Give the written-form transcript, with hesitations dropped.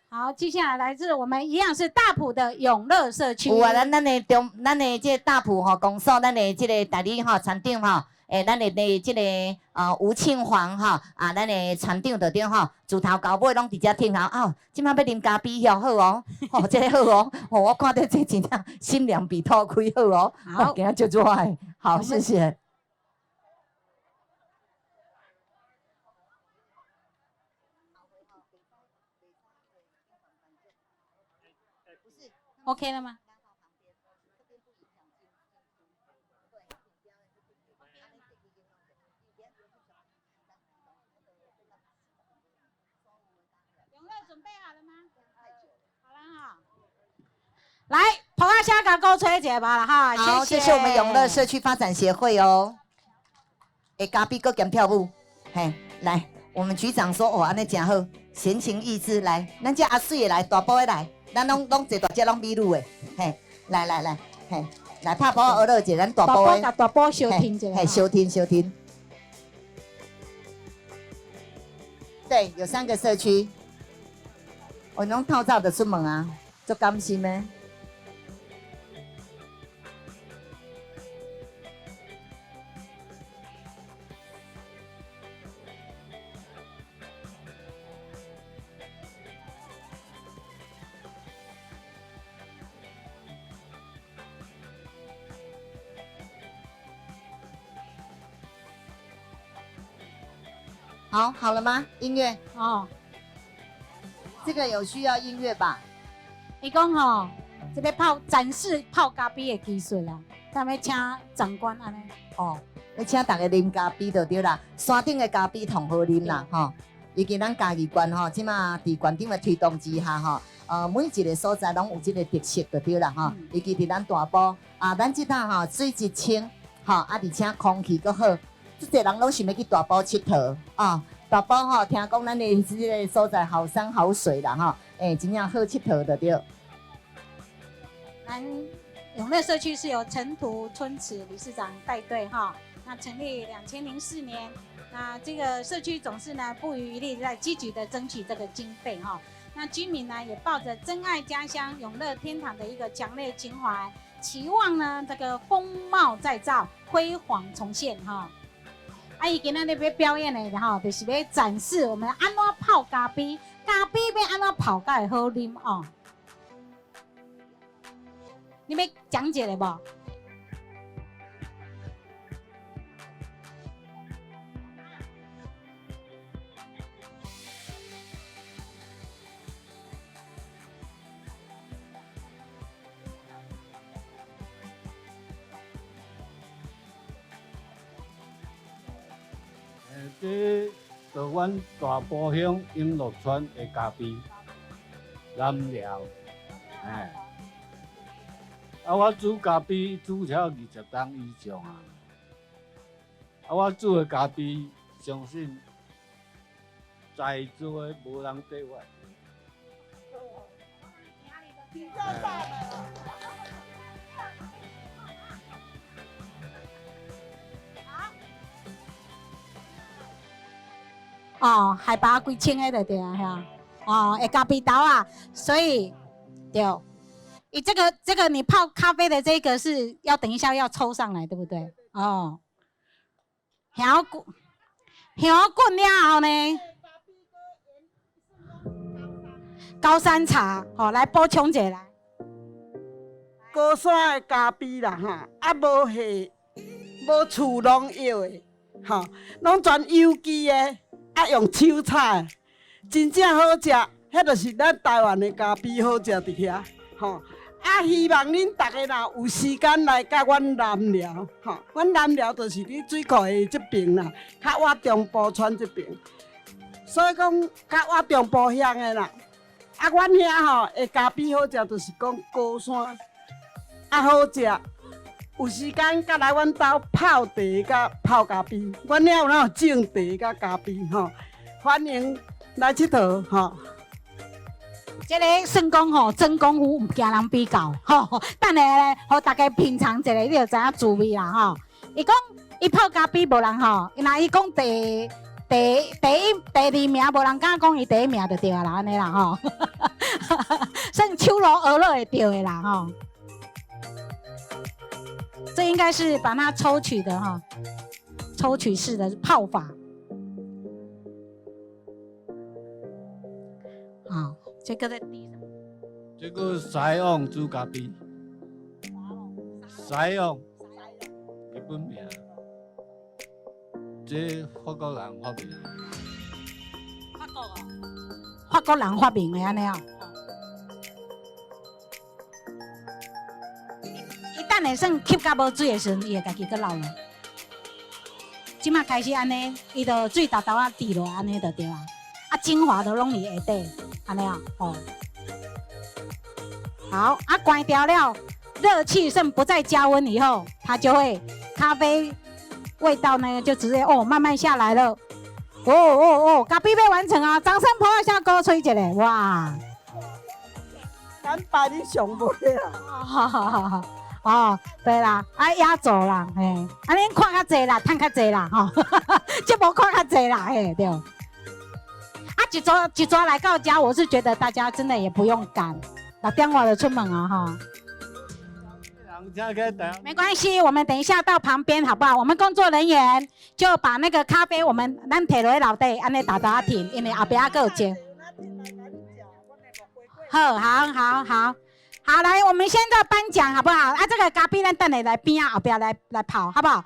好，接下来来自我们一样是大埔的永乐社区。有啊，咱的这大埔吼公所，咱的这个代理吼村长吼，咱的这个吴庆煌吼啊，咱的村长就对吼，自头到尾拢伫遮听候哦，即摆要啉咖啡哟，好哦，哦，这个好哦，哦，我看到这真正心凉鼻透开好哦，好，今仔就做爱，好，谢谢。OK 了吗？永乐准备好了吗？好了哈。来，捧下香港高吹姐吧了哈，好，谢谢。这是我们永乐社区发展协会哦。咖啡搁兼跳舞，嘿，来，我们局长说哦，安尼真好，闲情逸致，来，咱这阿水的来，大波的来，咱拢坐大只拢美女的，嘿，来，嘿，来拍波学乐者，咱大波的，大波小听一下，嘿，小听。对，有3个社区，我拢透早就出门啊，足甘心的。好了吗？音乐哦，这个有需要音乐吧？伊讲吼，这边展示泡咖啡的技术啦，咱要请长官安尼。哦，要请大家啉咖啡就对啦，山顶的咖啡同好啉啦，吼。尤其咱嘉义县吼，即马伫县长的推动之下吼，每一个所在拢有即个特色就对啦，吼。尤其伫咱大埔啊，咱即搭吼水质清，吼啊，而且空气阁好，即侪人拢想要去大埔佚佗啊。大埔吼，听讲咱的即个所在好山好水啦，吼，真正好佚佗就对。咱永乐社区是由陈图春池理事长带队哈，那成立2004年，那这个社区总是呢不遗余力在积极的争取这个经费哈。那居民呢也抱着珍爱家乡、永乐天堂的一个强烈情怀，期望呢这个风貌再造、辉煌重现哈。啊，伊今仔日要表演的哈，就是要展示我们安怎泡咖啡，咖啡要安怎泡才会好啉哦。你要讲解了不？这在阮大埔乡永乐村的咖啡南寮，我煮咖啡煮了20档以上啊！我煮的咖啡，相信在座的无人对我。哦，海拔几千个就对啊，哈，哦，会咖啡豆啊，所以对，这个你泡咖啡的这个是要等一下要抽上来，对不对？哦，香滚了后呢，高山茶，哦，来补充一下来。高山的咖啡啦，哈，啊无下，无厝农药的，哈，拢全有机的。啊，用手炒，真正好食，迄就是咱台湾的咖啡好食伫遐，吼。啊，希望恁大家若有时间来甲阮南寮，吼，阮南寮就是伫水库的这边啦，较我中部村这边，所以讲较我中部乡的啦。啊，阮遐吼的咖啡好食，就是讲高山，啊好食。有时间甲来阮兜泡茶甲泡咖啡，阮遐有那种种茶甲咖啡吼，欢迎来佚佗吼。这个算讲吼，真功夫唔惊人比较吼。等下咧，互大家品尝一下，你就知影滋味啦吼。伊讲伊泡咖啡无人吼，那伊讲第二名无人敢讲伊第一名就对啦，安尼啦吼。算秋罗鹅肉会对的啦哈。这应该是把它抽取的哈，抽取式的泡法。好，这个在地上。这个西洋煮咖啡，西洋日本名，这法国人发明。法国人发明的安尼哦。伊等下算吸甲无水的时阵，伊会家己搁流落。即马开始安尼，伊就水豆豆啊滴落安尼就对啊。啊，精华都拢伫下底，安尼啊，哦。好，啊，关掉了，热气剩不再加温以后，它就会咖啡味道呢就直接慢慢下来了。咖啡要完成啊！掌声拍一下，鼓吹一下，哇！咱班你上尾啦。对啦，压轴啦，嘿，恁看较济啦，趁较济啦，吼，节目看较济啦，嘿，对。一抓来到家，我是觉得大家真的也不用赶，6点外就出门啊，哈。没关系，我们等一下到旁边好不好？我们工作人员就把那个咖啡咱摕落去楼底，安尼大大停，因为后边还有接。好，来，我们现在颁奖好不好？啊，这个咖啡咱等下来边啊，后边来泡好不好？